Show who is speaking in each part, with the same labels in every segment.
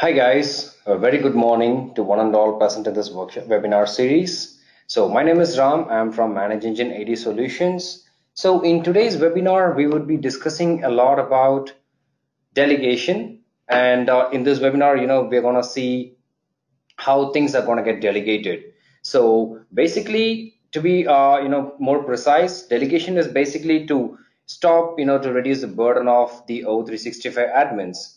Speaker 1: Hi guys, a very good morning to one and all present in this workshop webinar series. So my name is Ram, I'm from Manage Engine AD Solutions. So in today's webinar, we would be discussing a lot about delegation. And in this webinar, we're gonna see how things are gonna get delegated. So basically, to be more precise, delegation is basically to stop, to reduce the burden of the O365 admins.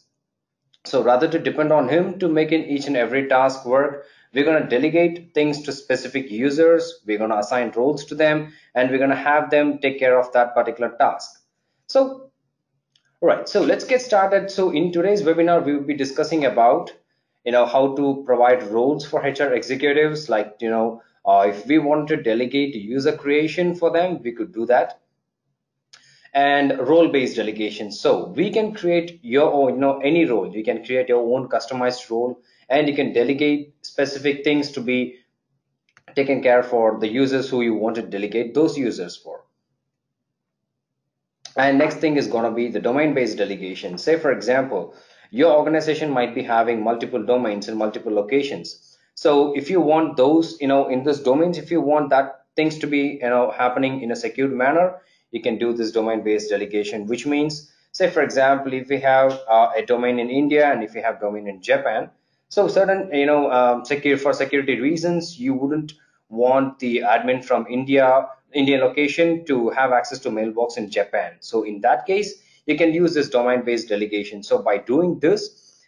Speaker 1: So rather to depend on him to make in each and every task work, we're going to delegate things to specific users. We're going to assign roles to them, and we're going to have them take care of that particular task. So, right. So let's get started. So in today's webinar, we will be discussing about, how to provide roles for HR executives. Like, if we want to delegate user creation for them, we could do that, and role-based delegation. So we can create your own, any role. You can create your own customized role, and you can delegate specific things to be taken care for the users who you want to delegate those users for. And next thing is going to be the domain-based delegation. Say, for example, your organization might be having multiple domains in multiple locations. So if you want those, in this domains, if you want that things to be, happening in a secured manner, you can do this domain-based delegation, which means, say, for example, if we have a domain in India and if we have domain in Japan, so certain, for security reasons, you wouldn't want the admin from Indian location to have access to mailbox in Japan. So in that case, you can use this domain-based delegation. So by doing this,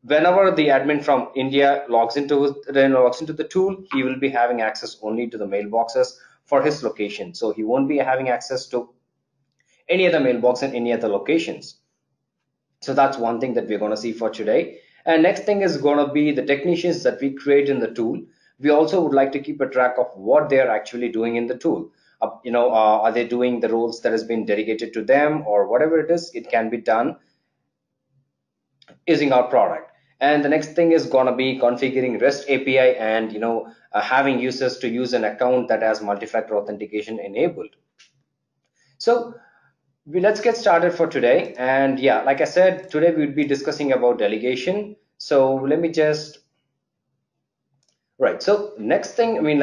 Speaker 1: whenever the admin from India logs into the tool, he will be having access only to the mailboxes for his location. So he won't be having access to any other mailbox in any other locations. So that's one thing that we're going to see for today. And next thing is going to be the technicians that we create in the tool. We also would like to keep a track of what they're actually doing in the tool. Are they doing the roles that has been delegated to them, or whatever it is, it can be done using our product. And the next thing is going to be configuring REST API, and having users to use an account that has multi-factor authentication enabled. So let's get started for today. And yeah, like I said, today we'll be discussing about delegation. So let me just, right. So next thing, I mean,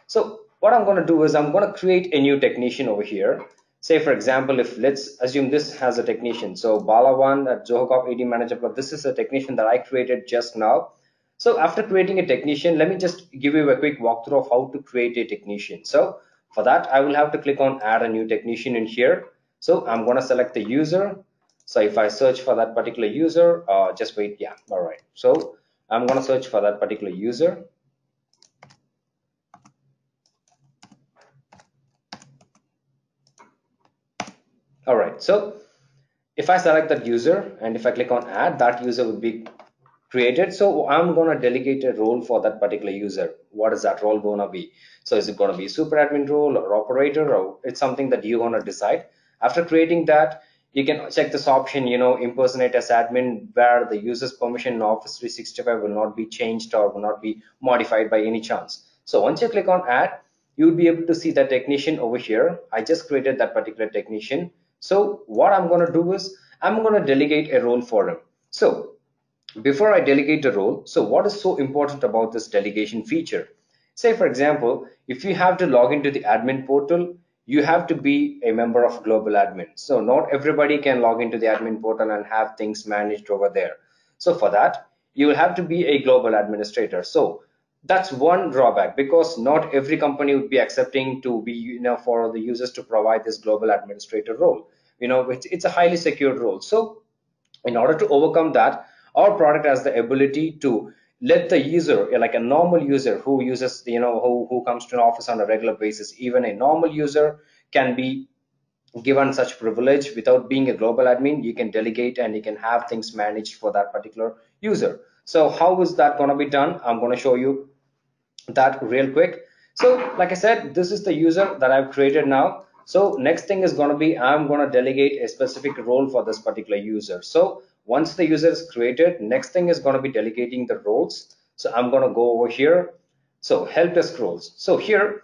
Speaker 1: So what I'm going to do is I'm going to create a new technician over here. Say, for example, if let's assume this has a technician. So Balawan at Zohocop AD Manager Plus, this is a technician that I created just now. So after creating a technician, let me just give you a quick walkthrough of how to create a technician. So for that, I will have to click on add a new technician in here. So I'm going to select the user. So if I search for that particular user, just wait. Yeah. All right. So I'm going to search for that particular user. All right. So if I select that user and if I click on add, that user would be created. So I'm going to delegate a role for that particular user. What is that role going to be? So is it going to be super admin role or operator, or it's something that you're going to decide. After creating that, you can check this option, impersonate as admin, where the user's permission in Office 365 will not be changed or will not be modified by any chance. So once you click on add, you'll be able to see that technician over here. I just created that particular technician. So what I'm going to do is I'm going to delegate a role for him. So before I delegate a role, so what is so important about this delegation feature? Say, for example, if you have to log into the admin portal, you have to be a member of global admin. So not everybody can log into the admin portal and have things managed over there. So for that, you will have to be a global administrator. So that's one drawback, because not every company would be accepting to be, for the users to provide this global administrator role. It's a highly secured role. So in order to overcome that, our product has the ability to let the user, like a normal user who uses, who comes to an office on a regular basis, even a normal user can be given such privilege without being a global admin. You can delegate and you can have things managed for that particular user. So how is that going to be done? I'm going to show you that real quick. So like I said, this is the user that I've created now. So next thing is going to be, I'm going to delegate a specific role for this particular user. So once the user is created, next thing is going to be delegating the roles. So I'm going to go over here. So help desk roles. So here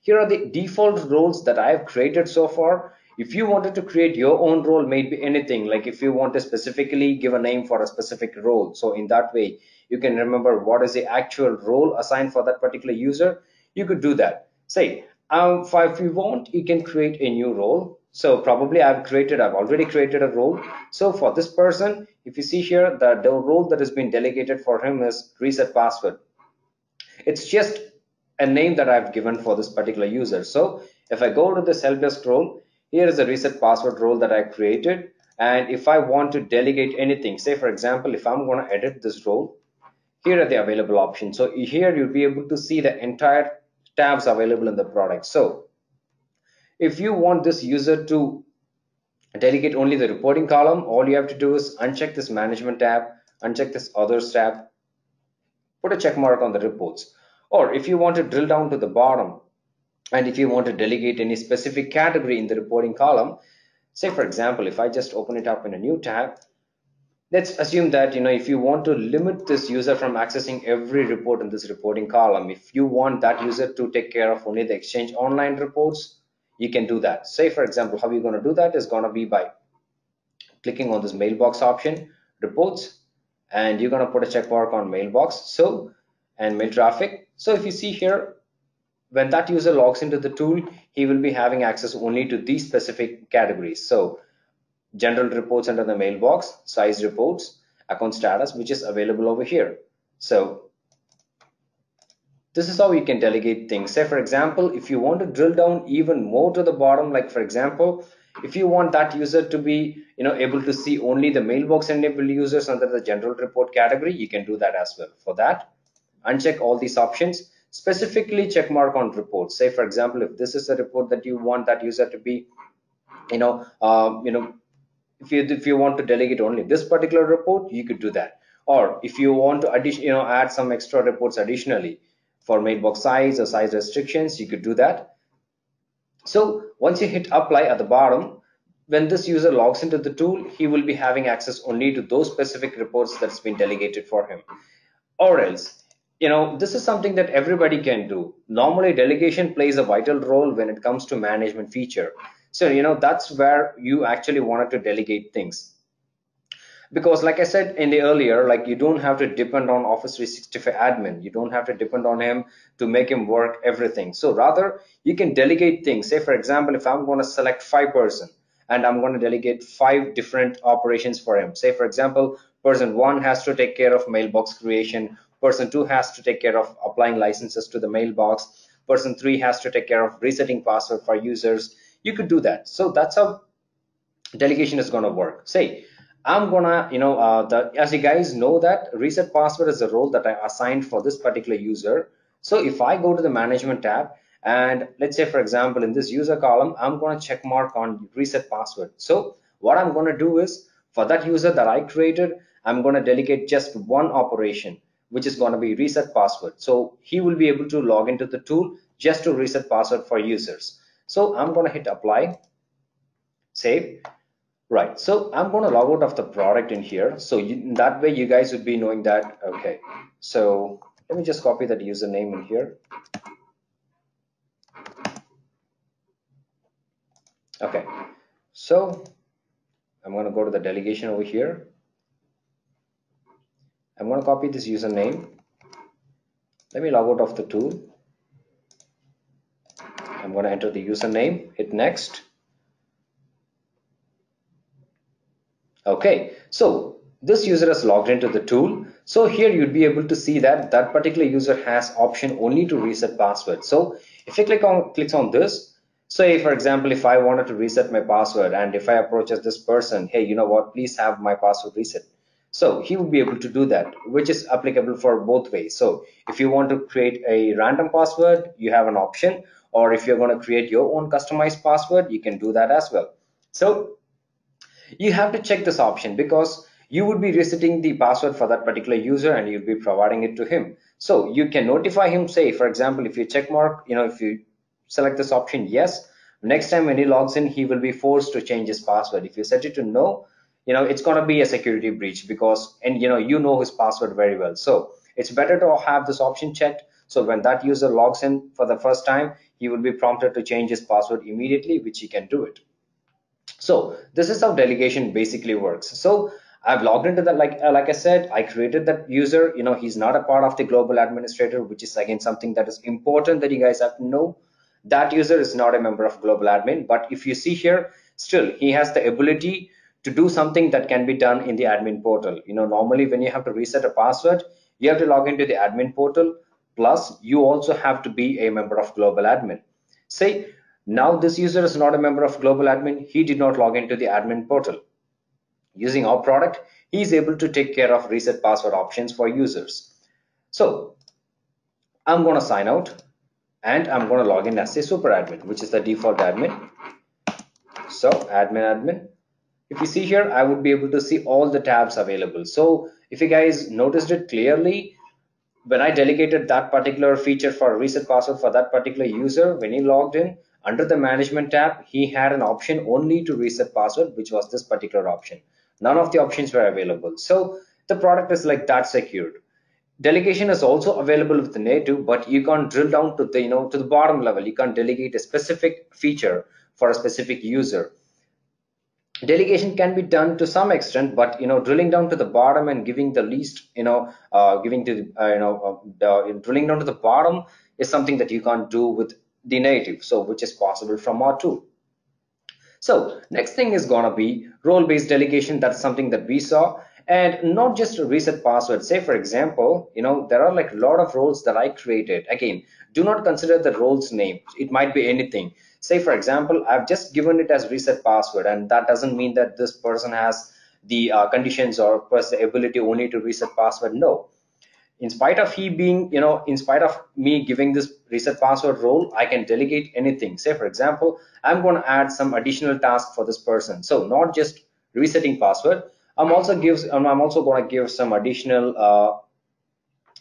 Speaker 1: are the default roles that I have created so far. If you wanted to create your own role, maybe anything, like if you want to specifically give a name for a specific role, so in that way you can remember what is the actual role assigned for that particular user, you could do that. Say, if you want, you can create a new role. So probably I've already created a role. So for this person, if you see here, the role that has been delegated for him is reset password. It's just a name that I've given for this particular user. So if I go to this help desk role, here is a reset password role that I created. And if I want to delegate anything, say for example, if I'm going to edit this role, here are the available options. So here you'll be able to see the entire tabs available in the product. So if you want this user to delegate only the reporting column, all you have to do is uncheck this management tab, uncheck this others tab, put a check mark on the reports. Or if you want to drill down to the bottom, and if you want to delegate any specific category in the reporting column, say for example, if I just open it up in a new tab, let's assume that if you want to limit this user from accessing every report in this reporting column, if you want that user to take care of only the exchange online reports, you can do that. Say for example, how you're going to do that is going to be by clicking on this mailbox option, reports, and you're going to put a check mark on mailbox, so, and mail traffic. So if you see here, when that user logs into the tool, he will be having access only to these specific categories. So general reports under the mailbox, size reports, account status, which is available over here. So this is how you can delegate things. Say for example, if you want to drill down even more to the bottom, like for example, if you want that user to be able to see only the mailbox enabled users under the general report category, you can do that as well. For that, uncheck all these options, specifically check mark on reports. Say for example, if this is a report that you want that user to be you know you know if you want to delegate only this particular report, you could do that. Or if you want to add some extra reports additionally for mailbox size or size restrictions, you could do that. So once you hit apply at the bottom, when this user logs into the tool, he will be having access only to those specific reports that's been delegated for him. Or else, this is something that everybody can do. Normally delegation plays a vital role when it comes to management feature. So that's where you actually wanted to delegate things, because like I said in the earlier, like you don't have to depend on Office 365 admin, you don't have to depend on him to make him work everything. So rather you can delegate things. Say for example, if I'm going to select 5 person and I'm going to delegate 5 different operations for him. Say for example, person 1 has to take care of mailbox creation, person 2 has to take care of applying licenses to the mailbox, person 3 has to take care of resetting password for users. You could do that. So that's how delegation is going to work. Say I'm gonna as you guys know that reset password is a role that I assigned for this particular user. So if I go to the management tab, and let's say for example in this user column, I'm going to check mark on reset password. So what I'm going to do is, for that user that I created, I'm going to delegate just one operation, which is going to be reset password. So he will be able to log into the tool just to reset password for users. So I'm going to hit apply, save. Right, so I'm going to log out of the product in here. So that way you guys would be knowing that. Okay, so let me just copy that username in here. Okay, so I'm going to go to the delegation over here. I'm going to copy this username. Let me log out of the tool. I'm going to enter the username, hit next. Okay, so this user has logged into the tool. So here you'd be able to see that that particular user has option only to reset password. So if you clicks on this, say for example, if I wanted to reset my password, and if I approaches this person, hey, you know what, please have my password reset. So he would be able to do that, which is applicable for both ways. So if you want to create a random password, you have an option, or if you're going to create your own customized password, you can do that as well. So you have to check this option, because you would be resetting the password for that particular user and you'll be providing it to him. So you can notify him. Say for example, if you check mark, if you select this option yes, next time when he logs in, he will be forced to change his password. If you set it to no, it's going to be a security breach, because and you know his password very well. So it's better to have this option checked, so when that user logs in for the first time, he will be prompted to change his password immediately, which he can do it. So this is how delegation basically works. So I've logged into that, like I said, I created that user. He's not a part of the global administrator, which is again something that is important that you guys have to know. That user is not a member of global admin, but if you see here, still he has the ability to do something that can be done in the admin portal. Normally when you have to reset a password, you have to log into the admin portal. Plus, you also have to be a member of global admin. Say now this user is not a member of global admin. He did not log into the admin portal. Using our product, he is able to take care of reset password options for users. So I'm going to sign out and I'm going to log in as a super admin, which is the default admin. So admin. If you see here, I would be able to see all the tabs available. So if you guys noticed it clearly, when I delegated that particular feature for reset password for that particular user, when he logged in under the management tab, he had an option only to reset password, which was this particular option. None of the options were available. So the product is like that secured. Delegation is also available with the native, but you can't drill down to the to the bottom level. You can't delegate a specific feature for a specific user. Delegation can be done to some extent, but drilling down to the bottom and giving the least giving to drilling down to the bottom is something that you can't do with the native, so which is possible from our tool. So next thing is gonna be role-based delegation. That's something that we saw, and not just a reset password. Say for example, there are like a lot of roles that I created. Again, do not consider the role's name. It might be anything. Say for example, I've just given it as reset password, and that doesn't mean that this person has the conditions or the ability only to reset password. No, in spite of he being in spite of me giving this reset password role, I can delegate anything. Say for example, I'm going to add some additional task for this person. So not just resetting password, I'm also going to give some additional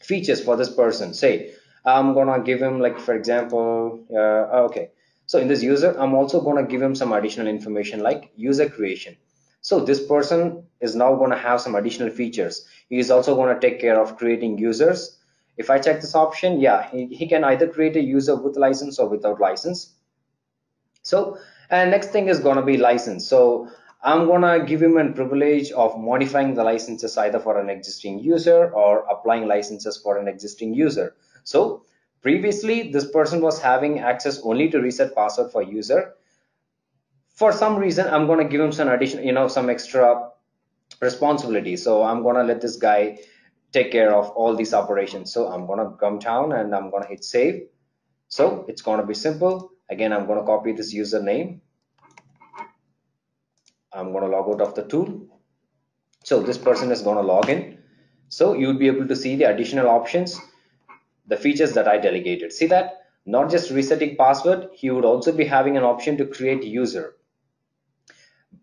Speaker 1: features for this person. Say I'm going to give him, like for example, okay, so in this user I'm also going to give him some additional information like user creation. So this person is now going to have some additional features. He is also going to take care of creating users. If I check this option, yeah, he can either create a user with license or without license. So, and next thing is going to be license. So I'm going to give him a privilege of modifying the licenses either for an existing user or applying licenses for an existing user. So previously this person was having access only to reset password for user. For some reason, I'm going to give him some additional, some extra responsibility. So I'm going to let this guy take care of all these operations. So I'm going to come down and I'm going to hit save. So it's going to be simple. Again, I'm going to copy this username. I'm going to log out of the tool. So this person is going to log in. So you'll be able to see the additional options, the features that I delegated. See that? Not just resetting password, he would also be having an option to create user,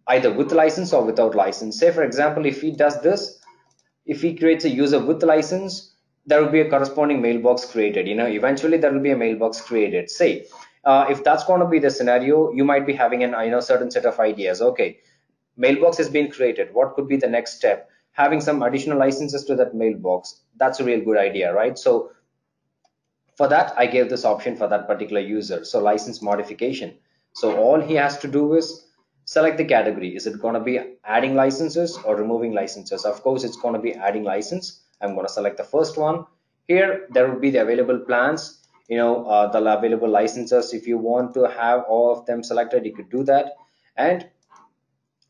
Speaker 1: either with license or without license. Say for example, if he does this, if he creates a user with license, there will be a corresponding mailbox created. Eventually there will be a mailbox created. Say if that's going to be the scenario, you might be having an certain set of ideas. Okay, mailbox has been created, what could be the next step? Having some additional licenses to that mailbox, that's a real good idea, right? So for that, I gave this option for that particular user. So license modification. So all he has to do is select the category. Is it going to be adding licenses or removing licenses? Of course, it's going to be adding license. I'm going to select the first one. Here, there will be the available plans, the available licenses. If you want to have all of them selected, you could do that. And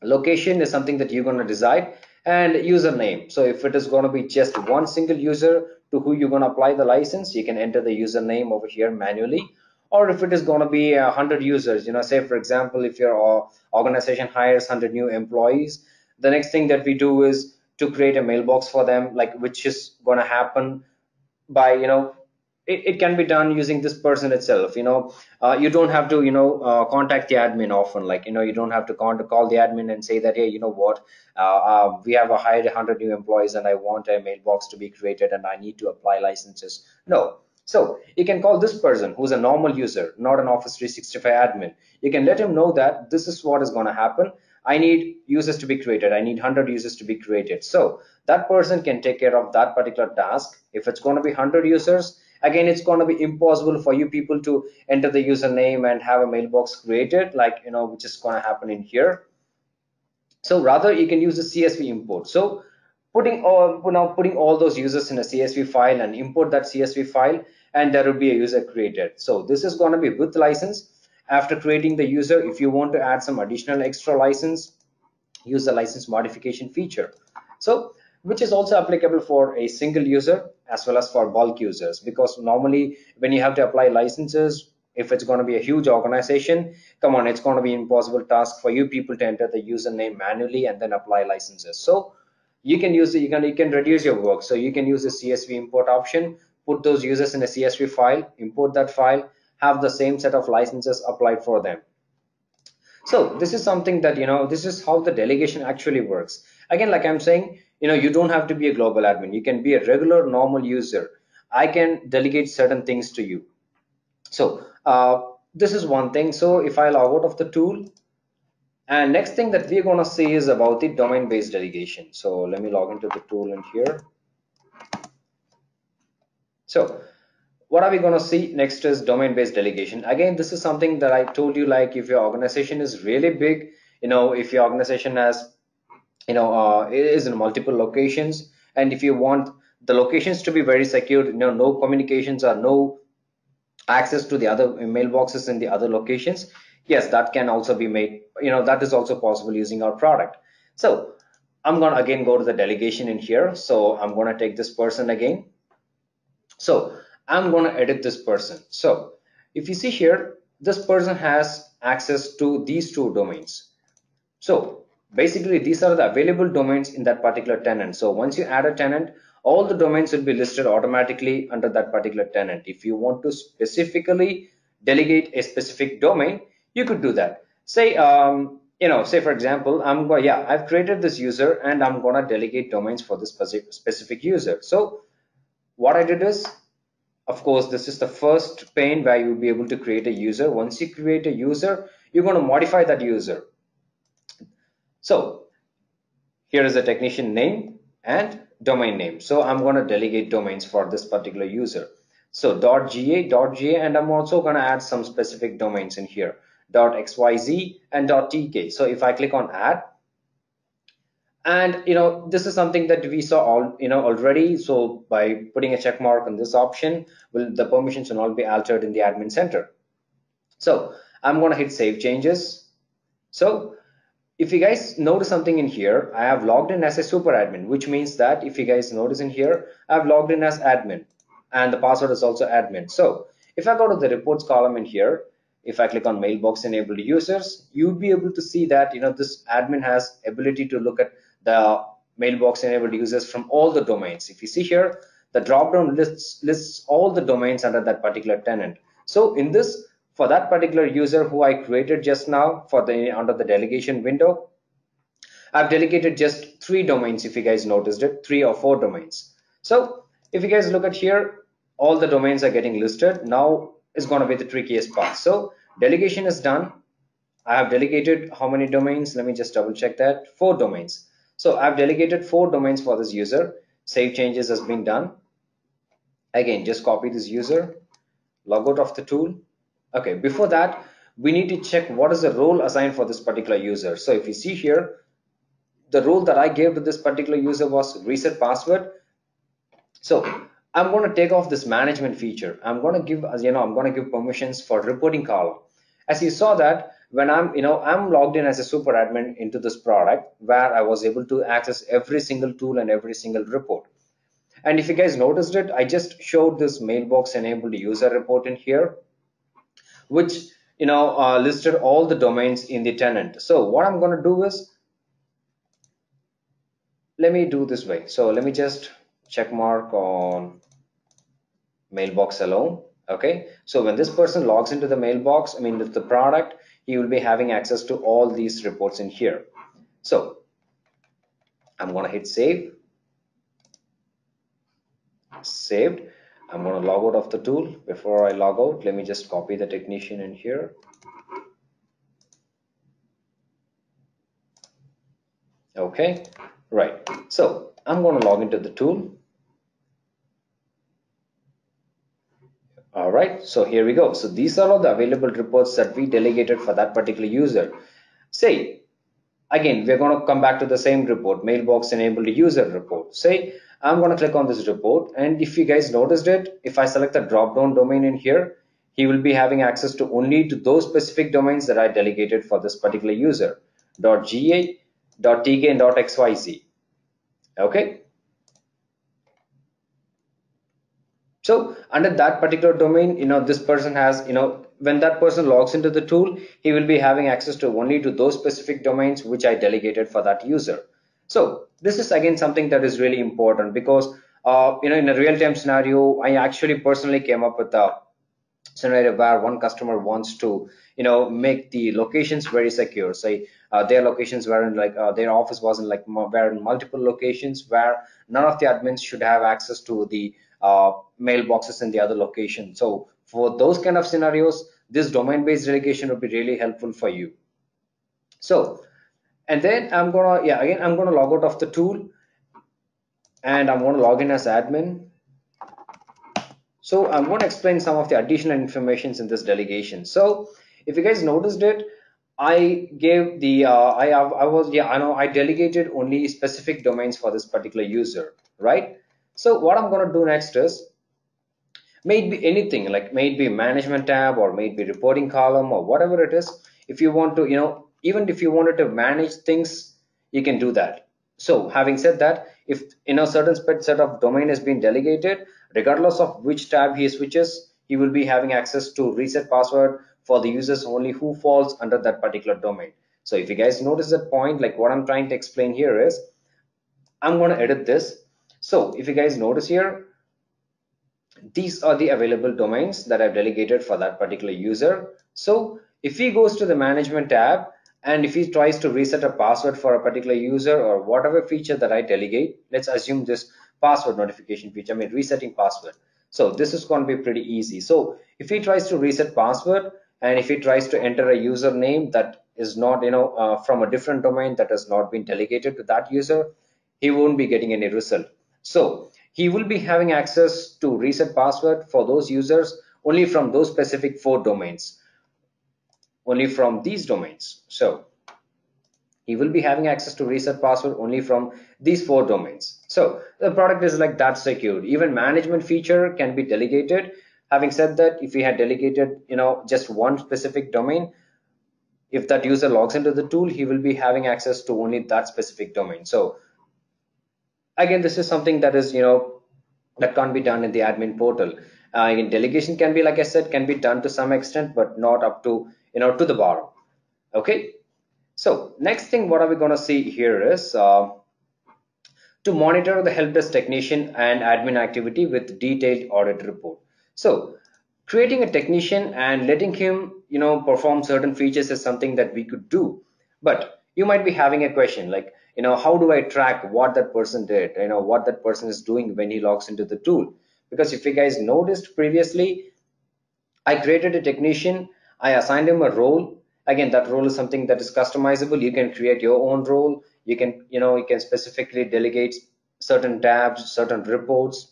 Speaker 1: location is something that you're going to decide, and username. So if it is going to be just one single user to who you're going to apply the license, you can enter the username over here manually. Or if it is going to be 100 users, say for example, if your organization hires 100 new employees, the next thing that we do is to create a mailbox for them, like which is going to happen by it can be done using this person itself. You don't have to contact the admin often, like you don't have to call the admin and say that, hey, you know what, we have hired 100 new employees and I want a mailbox to be created and I need to apply licenses. No. So you can call this person who's a normal user, not an Office 365 admin. You can let him know that this is what is going to happen. I need users to be created. I need 100 users to be created. So that person can take care of that particular task. If it's going to be 100 users, again, it's going to be impossible for you people to enter the username and have a mailbox created, like which is going to happen in here. So rather you can use the CSV import. So putting all those users in a CSV file and import that CSV file, and there will be a user created. So this is going to be with license. After creating the user, if you want to add some additional extra license, use the license modification feature. So which is also applicable for a single user as well as for bulk users, because normally when you have to apply licenses, if it's going to be a huge organization, come on, it's going to be impossible task for you people to enter the username manually and then apply licenses. So you can use you can reduce your work. So you can use the CSV import option, put those users in a CSV file, import that file, have the same set of licenses applied for them. So this is something that, this is how the delegation actually works. Again, like I'm saying, you don't have to be a global admin. You can be a regular normal user. I can delegate certain things to you. So this is one thing. So if I log out of the tool, and next thing that we're going to see is about the domain based delegation. So let me log into the tool in here. So what are we going to see next is domain based delegation. Again, this is something that I told you, like if your organization is really big, if your organization has it is in multiple locations, and if you want the locations to be very secure, no communications or no access to the other mailboxes in the other locations, yes, that can also be made, that is also possible using our product. So I'm going to again go to the delegation in here. So I'm going to take this person again. So I'm going to edit this person. So if you see here, this person has access to these two domains. So basically these are the available domains in that particular tenant. So once you add a tenant, all the domains will be listed automatically under that particular tenant. If you want to specifically delegate a specific domain, you could do that. Say, say for example, I've created this user and I'm going to delegate domains for this specific user. So what I did is, of course, this is the first pane where you'll be able to create a user. Once you create a user, you're going to modify that user. So here is the technician name and domain name. So I'm going to delegate domains for this particular user. So .ga, and I'm also going to add some specific domains in here, .xyz and .tk. So if I click on add, and this is something that we saw already. So by putting a check mark on this option, the permissions will not be altered in the admin center. So I'm going to hit save changes. So if you guys notice something in here, I have logged in as a super admin, which means that if you guys notice in here, I've logged in as admin and the password is also admin. So if I go to the reports column in here, if I click on mailbox enabled users, you'll be able to see that this admin has ability to look at the mailbox enabled users from all the domains. If you see here, the drop down lists all the domains under that particular tenant. So in this, for that particular user who I created just now for the under the delegation window, I've delegated just 3 domains. If you guys noticed it, 3 or 4 domains. So if you guys look at here, all the domains are getting listed. Now is going to be the trickiest part. So delegation is done. I have delegated how many domains? Let me just double check that. 4 domains. So I've delegated 4 domains for this user. Save changes has been done. Again, just copy this user, log out of the tool. Okay, before that, we need to check what is the role assigned for this particular user. So if you see here, the role that I gave to this particular user was reset password. So I'm going to take off this management feature. I'm going to give, I'm going to give permissions for reporting column. As you saw that when I'm logged in as a super admin into this product, where I was able to access every single tool and every single report. And if you guys noticed it, I just showed this mailbox enabled user report in here, which listed all the domains in the tenant. So what I'm going to do is, let me do this way. So let me just check mark on mailbox alone. Okay, so when this person logs into the mailbox, with the product, he will be having access to all these reports in here. So I'm going to hit save. Saved. I'm going to log out of the tool. Before I log out, let me just copy the technician in here. Okay, right. So I'm going to log into the tool. All right, so here we go. So these are all the available reports that we delegated for that particular user. Say Again, we're going to come back to the same report, mailbox enabled user report. Say I'm going to click on this report, and if you guys noticed it, if I select the drop down domain in here, he will be having access to only to those specific domains that I delegated for this particular user. .ga, .tk, and .xyz. Okay. So under that particular domain, this person has, when that person logs into the tool, he will be having access to only to those specific domains which I delegated for that user. So this is again something that is really important because, in a real-time scenario, I actually personally came up with a scenario where one customer wants to make the locations very secure. Say their locations were in like their office was in like were in multiple locations where none of the admins should have access to the mailboxes in the other location. So for those kind of scenarios, this domain based delegation would be really helpful for you. So and then I'm gonna log out of the tool, and I'm going to log in as admin. So I'm going to explain some of the additional informations in this delegation. So if you guys noticed it, I gave the I was I know I delegated only specific domains for this particular user, right? So what I'm going to do next is maybe anything, like maybe management tab or maybe reporting column or whatever it is. If you want to, even if you wanted to manage things, you can do that. So having said that, if certain set of domain has been delegated, regardless of which tab he switches, he will be having access to reset password for the users only who falls under that particular domain. So if you guys notice that point, like what I'm trying to explain here is, I'm going to edit this. So if you guys notice here, these are the available domains that I've delegated for that particular user. So if he goes to the management tab, and if he tries to reset a password for a particular user or whatever feature that I delegate, let's assume this password notification feature, I mean resetting password. So this is going to be pretty easy. So if he tries to reset password, and if he tries to enter a username that is not, from a different domain that has not been delegated to that user, he won't be getting any result. So he will be having access to reset password for those users only from those specific 4 domains, only from these domains. So he will be having access to reset password only from these 4 domains. So the product is like that secured. Even management feature can be delegated. Having said that, if we had delegated, just one specific domain, if that user logs into the tool, he will be having access to only that specific domain. So again, this is something that is, that can't be done in the admin portal. In delegation can be, like I said, can be done to some extent, but not up to, to the bar. Okay. So next thing, what are we going to see here is to monitor the help desk technician and admin activity with detailed audit report. So creating a technician and letting him, perform certain features is something that we could do. But you might be having a question like, how do I track what that person did, what that person is doing when he logs into the tool? Because if you guys noticed previously, I created a technician, I assigned him a role. Again, that role is something that is customizable. You can create your own role. You can, you can specifically delegate certain tabs, certain reports.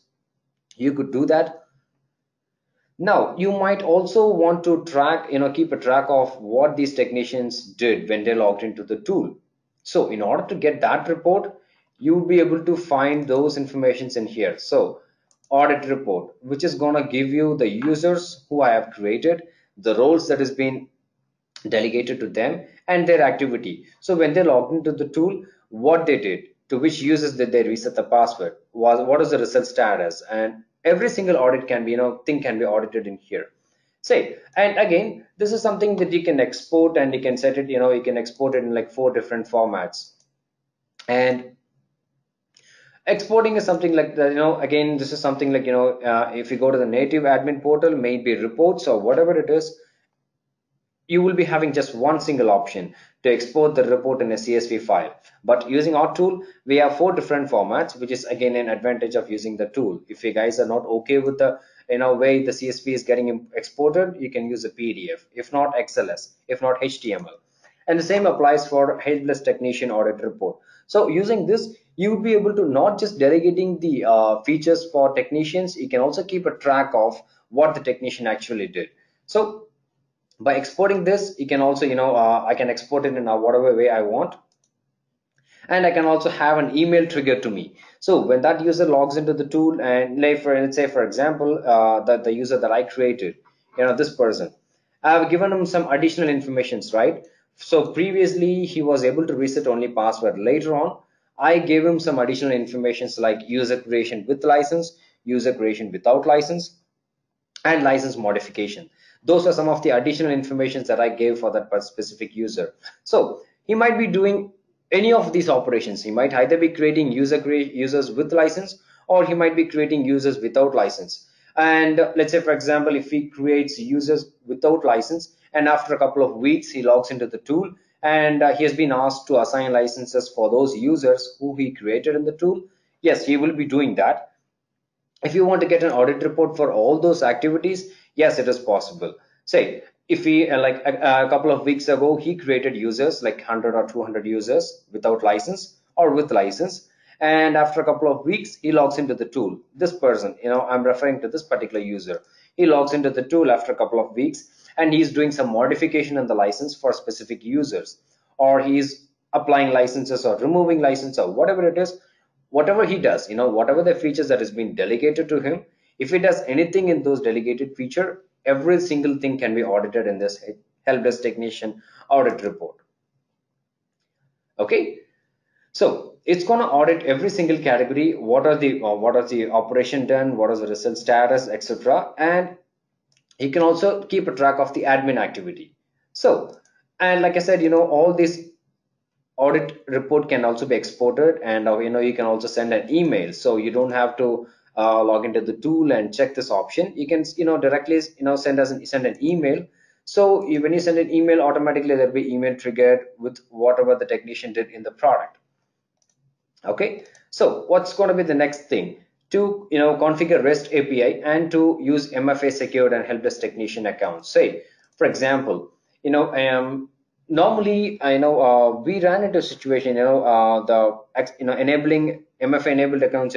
Speaker 1: You could do that. Now, you might also want to track, keep a track of what these technicians did when they logged into the tool. So in order to get that report, you'll be able to find those informations in here. So audit report, which is going to give you the users who I have created, the roles that has been delegated to them, and their activity. So when they logged into the tool, what they did, to which users did they reset the password, what is the result status, and every single audit can be, thing can be audited in here. Say, and again, this is something that you can export, and you can set it, you can export it in like 4 different formats. And exporting is something like that, again, this is something like, if you go to the native admin portal, maybe reports or whatever it is, you will be having just one single option to export the report in a CSV file. But using our tool, we have 4 different formats, which is again an advantage of using the tool. If you guys are not okay with the way the CSV is getting exported, you can use a PDF, if not XLS, if not HTML. And the same applies for helpless technician audit report. So using this, you would be able to not just delegating the features for technicians, you can also keep a track of what the technician actually did. So by exporting this, you can also, I can export it in whatever way I want. and I can also have an email trigger to me. So when that user logs into the tool, and let's say for example, the user that I created, this person, I've given him some additional informations, right? So previously he was able to reset only password. Later on, I gave him some additional informations like user creation with license, user creation without license, and license modification. Those are some of the additional informations that I gave for that specific user. So he might be doing any of these operations. He might either be creating users with license, or he might be creating users without license. And let's say for example, if he creates users without license, and after a couple of weeks he logs into the tool, and he has been asked to assign licenses for those users who he created in the tool, yes, he will be doing that. If you want to get an audit report for all those activities, yes, it is possible. Say if he like a couple of weeks ago he created users like 100 or 200 users without license or with license, and after a couple of weeks he logs into the tool. This person, I'm referring to this particular user, he logs into the tool after a couple of weeks, and he's doing some modification in the license for specific users, or he's applying licenses or removing license or whatever it is. Whatever he does, whatever the features that is being delegated to him, if he does anything in those delegated feature, every single thing can be audited in this help desk technician audit report. Okay, so it's going to audit every single category. What are the operation done, what is the result status, etc. And he can also keep a track of the admin activity. So, and like I said, all these audit report can also be exported, and you can also send an email, so you don't have to log into the tool and check this option. You can directly send an email. So when you send an email, automatically there'll be email triggered with whatever the technician did in the product. Okay, so what's going to be the next thing? To configure REST API and to use MFA secured and help desk technician accounts. Say for example, normally I know we ran into a situation, enabling MFA enabled accounts,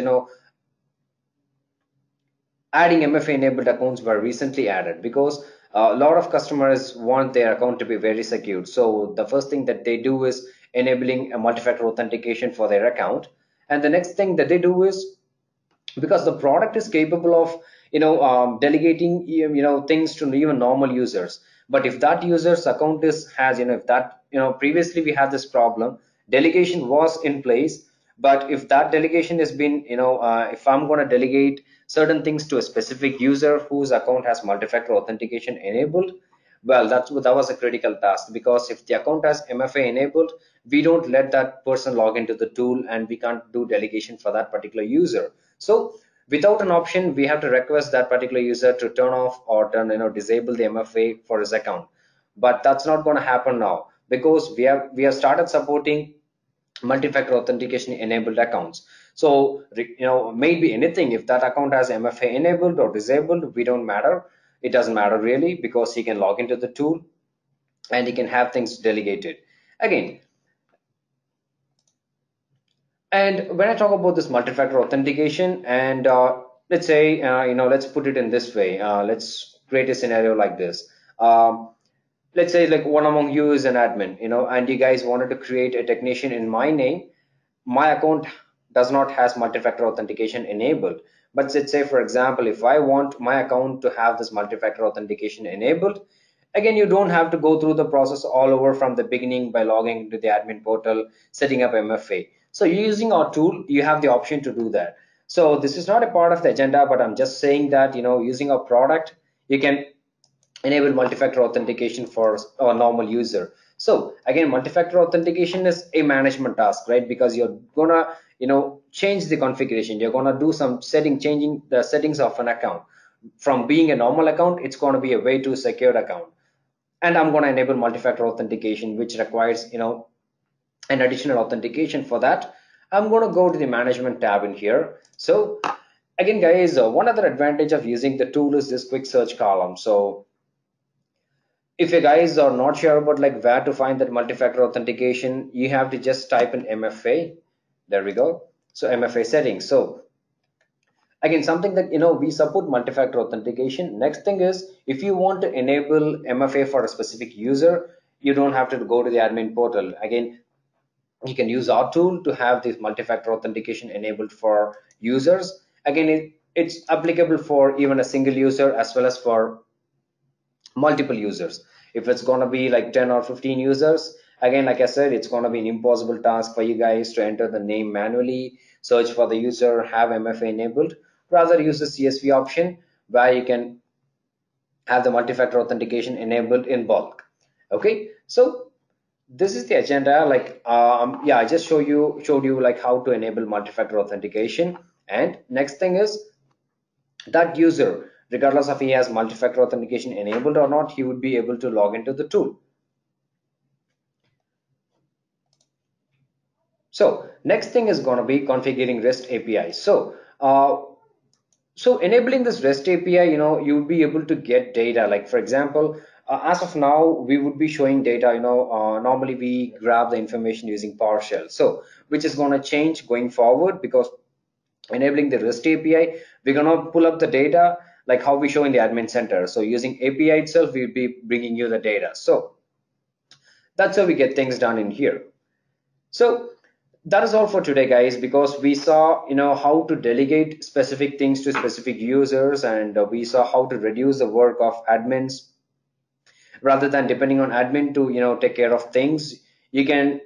Speaker 1: adding MFA enabled accounts were recently added because a lot of customers want their account to be very secure. So the first thing that they do is enabling a multi-factor authentication for their account, and the next thing that they do is, because the product is capable of delegating things to even normal users. But if that user's account has if that previously we had this problem, delegation was in place, but if that delegation has been if I'm going to delegate certain things to a specific user whose account has multi-factor authentication enabled, well, that was a critical task, because if the account has MFA enabled, we don't let that person log into the tool, and we can't do delegation for that particular user. So without an option, we have to request that particular user to turn off or disable the MFA for his account. But that's not going to happen now, because we have started supporting multi-factor authentication enabled accounts. So maybe anything, if that account has MFA enabled or disabled, we don't matter. It doesn't matter really, because he can log into the tool and he can have things delegated again. And when I talk about this multi-factor authentication, and let's say, let's put it in this way. Let's create a scenario like this. Let's say like one among you is an admin, and you guys wanted to create a technician in my name. My account does not has multi-factor authentication enabled. But let's say, for example, if I want my account to have this multi-factor authentication enabled, again, you don't have to go through the process all over from the beginning by logging into the admin portal, setting up MFA. So using our tool, you have the option to do that. So this is not a part of the agenda, but I'm just saying that, using our product, you can enable multi-factor authentication for a normal user. So again, multi-factor authentication is a management task, right? Because you're gonna change the configuration, you're gonna do some changing the settings of an account. From being a normal account, it's going to be a way to secure account, and I'm going to enable multi-factor authentication, which requires an additional authentication. For that, I'm going to go to the management tab in here. So again guys, one other advantage of using the tool is this quick search column. So if you guys are not sure about like where to find that multi-factor authentication, you have to just type in MFA. There we go. So MFA settings. So again, something that we support multi-factor authentication. Next thing is, if you want to enable MFA for a specific user, you don't have to go to the admin portal. Again, You can use our tool to have this multi-factor authentication enabled for users. Again, it's applicable for even a single user as well as for multiple users. If it's going to be like 10 or 15 users, again, like I said, it's going to be an impossible task for you guys to enter the name manually, search for the user, have MFA enabled. Rather, use the CSV option where you can have the multi-factor authentication enabled in bulk. Okay, so this is the agenda. Like yeah, I just showed you like how to enable multi-factor authentication. And next thing is that user, regardless of he has multi-factor authentication enabled or not, he would be able to log into the tool. So next thing is going to be configuring REST API. So enabling this REST API, you would be able to get data. Like for example, as of now, we would be showing data. Normally we grab the information using PowerShell. So which is going to change going forward, because enabling the REST API, we're going to pull up the data like how we show in the admin center. So using API itself, we'll be bringing you the data. So that's how we get things done in here. So that is all for today, guys, because we saw how to delegate specific things to specific users, and we saw how to reduce the work of admins. Rather than depending on admin to take care of things, you can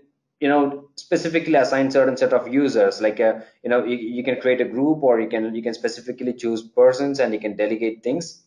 Speaker 1: specifically assign certain set of users, like you can create a group, or you can specifically choose persons, and you can delegate things.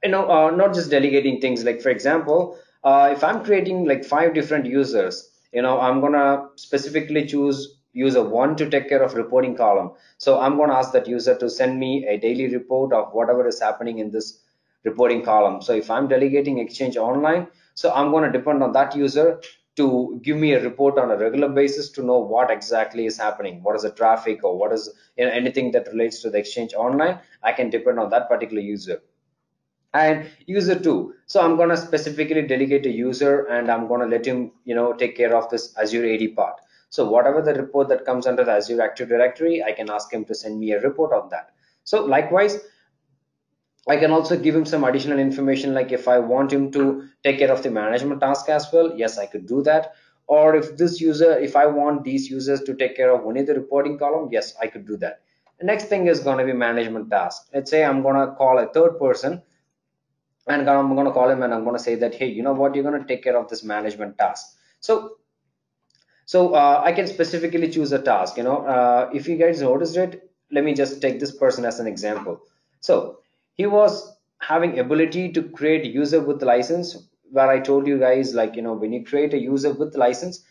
Speaker 1: Not just delegating things. Like for example, if I'm creating like 5 different users, I'm gonna specifically choose user 1 to take care of reporting column. So I'm gonna ask that user to send me a daily report of whatever is happening in this reporting column. So if I'm delegating exchange online, so I'm going to depend on that user to give me a report on a regular basis to know what exactly is happening, what is the traffic, or what is anything that relates to the exchange online. I can depend on that particular user. And user 2, so I'm going to specifically delegate a user, and I'm going to let him take care of this Azure AD part. So whatever the report that comes under the Azure Active Directory, I can ask him to send me a report on that. So likewise, I can also give him some additional information, like if I want him to take care of the management task as well, yes, I could do that. Or if I want these users to take care of only the reporting column, yes, I could do that. The next thing is going to be management task. Let's say I'm going to call a third person, and I'm going to call him, and I'm going to say that, hey, you know what, you're going to take care of this management task. So I can specifically choose a task. If you guys noticed it, let me just take this person as an example. So he was having ability to create user with license, where I told you guys, like, when you create a user with license,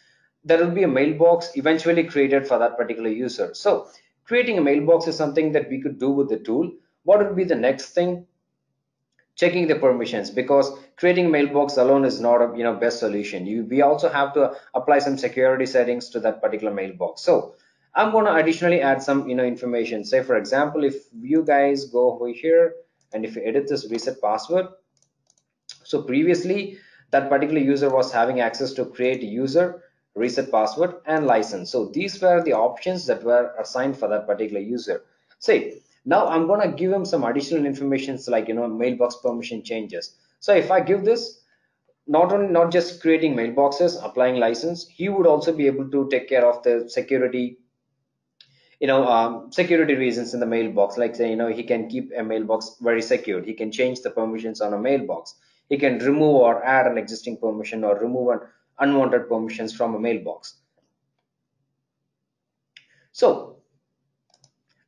Speaker 1: there will be a mailbox eventually created for that particular user. So creating a mailbox is something that we could do with the tool. What would be the next thing? Checking the permissions, because creating mailbox alone is not a best solution. We also have to apply some security settings to that particular mailbox. So I'm going to additionally add some information. Say for example, if you guys go over here and if you edit this reset password, so previously that particular user was having access to create user, reset password, and license. So these were the options that were assigned for that particular user. Say now I'm going to give him some additional information, like mailbox permission changes. So if I give this, not just creating mailboxes, applying license, he would also be able to take care of the security, security reasons in the mailbox. Like say, he can keep a mailbox very secure. He can change the permissions on a mailbox. He can remove or add an existing permission, or remove an unwanted permissions from a mailbox. So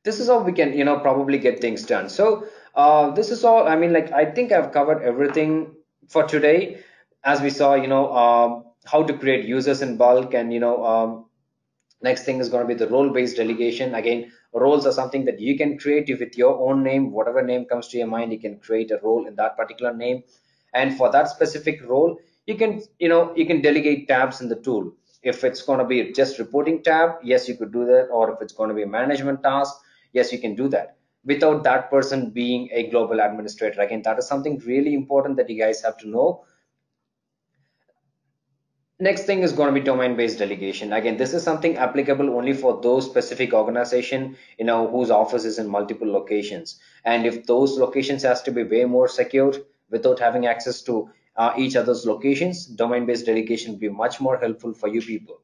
Speaker 1: this is how we can probably get things done. So this is all. I mean, like, I think I've covered everything for today. As we saw, how to create users in bulk, and next thing is going to be the role-based delegation. Again, roles are something that you can create with your own name. Whatever name comes to your mind, you can create a role in that particular name. And for that specific role, you can delegate tabs in the tool. If it's going to be just reporting tab, yes, you could do that. Or if it's going to be a management task, yes, you can do that without that person being a global administrator. Again, that is something really important that you guys have to know. Next thing is going to be domain-based delegation. Again, this is something applicable only for those specific organization, whose office is in multiple locations. And if those locations has to be way more secure without having access to each other's locations, domain-based delegation will be much more helpful for you people.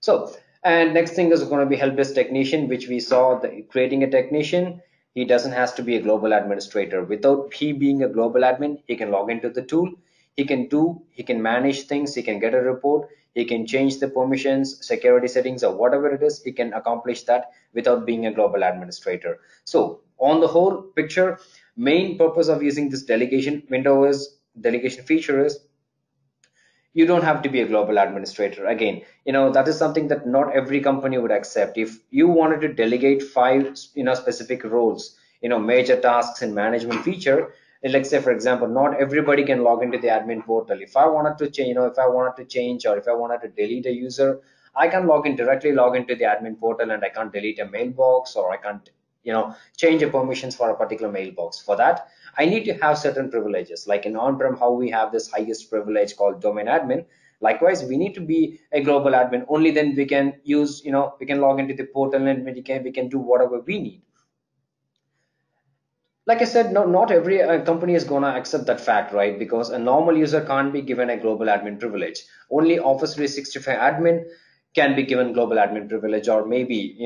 Speaker 1: So, and next thing is going to be help desk technician, which we saw the creating a technician. He doesn't has to be a global administrator. Without he being a global admin, he can log into the tool. He can manage things. He can get a report. He can change the permissions, security settings, or whatever it is. He can accomplish that without being a global administrator. So, on the whole picture, main purpose of using this delegation feature is you don't have to be a global administrator. Again, that is something that not every company would accept. If you wanted to delegate five specific roles, major tasks in management feature, let's say for example, not everybody can log into the admin portal. If I wanted to change, if I wanted to change, or if I wanted to delete a user, I can directly log into the admin portal, and I can't delete a mailbox, or I can't change the permissions for a particular mailbox. For that, I need to have certain privileges. Like in on-prem, how we have this highest privilege called domain admin. Likewise, we need to be a global admin. Only then we can use, we can log into the portal, and we can do whatever we need. Like I said, not every company is going to accept that fact, right? Because a normal user can't be given a global admin privilege. Only Office 365 admin can be given global admin privilege, or maybe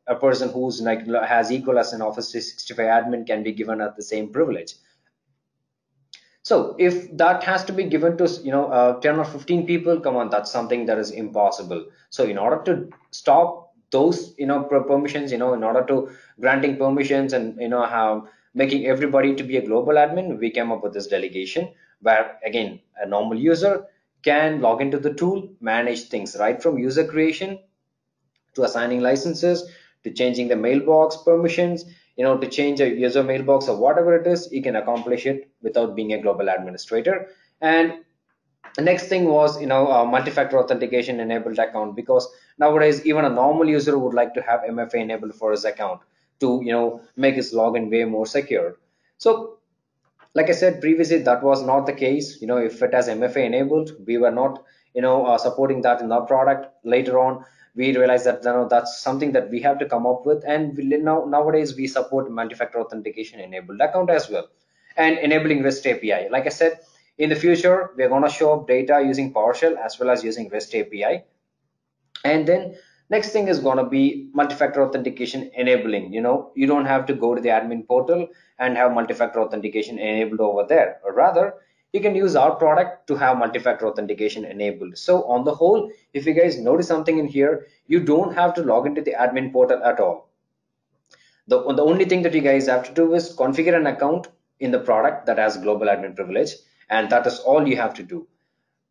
Speaker 1: a person who's like has equal as an Office 365 admin can be given at the same privilege. So if that has to be given to 10 or 15 people, come on, that's something that is impossible. So in order to stop those permissions, in order to granting permissions, and have making everybody to be a global admin, we came up with this delegation, where again a normal user can log into the tool, manage things right from user creation to assigning licenses, to changing the mailbox permissions, to change a user mailbox or whatever it is. You can accomplish it without being a global administrator. And the next thing was multi-factor authentication enabled account, because nowadays even a normal user would like to have MFA enabled for his account to make his login way more secure. So like I said previously, that was not the case. If it has MFA enabled, we were not supporting that in our product. Later on, we realized that that's something that we have to come up with, and nowadays we support multi-factor authentication enabled account as well, and enabling REST API. Like I said, in the future we're going to show up data using PowerShell as well as using REST API. And then next thing is going to be multi-factor authentication enabling. You don't have to go to the admin portal and have multi-factor authentication enabled over there, or rather you can use our product to have multi-factor authentication enabled. So on the whole, if you guys notice something in here, you don't have to log into the admin portal at all. The only thing that you guys have to do is configure an account in the product that has global admin privilege, and that is all you have to do.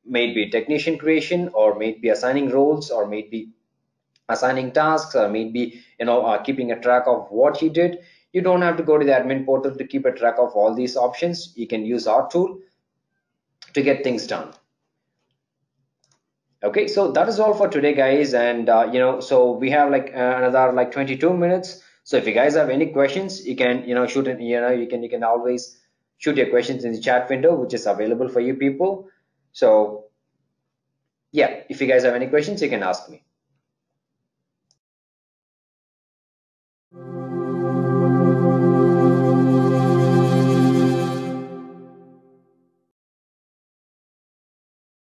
Speaker 1: May it be technician creation, or may it be assigning roles, or may it be assigning tasks, or maybe keeping a track of what you did. You don't have to go to the admin portal to keep a track of all these options. You can use our tool to get things done. Okay, so that is all for today, guys. And so we have like another like 22 minutes. So if you guys have any questions, you can shoot it. You can always shoot your questions in the chat window, which is available for you people. So yeah, if you guys have any questions, you can ask me.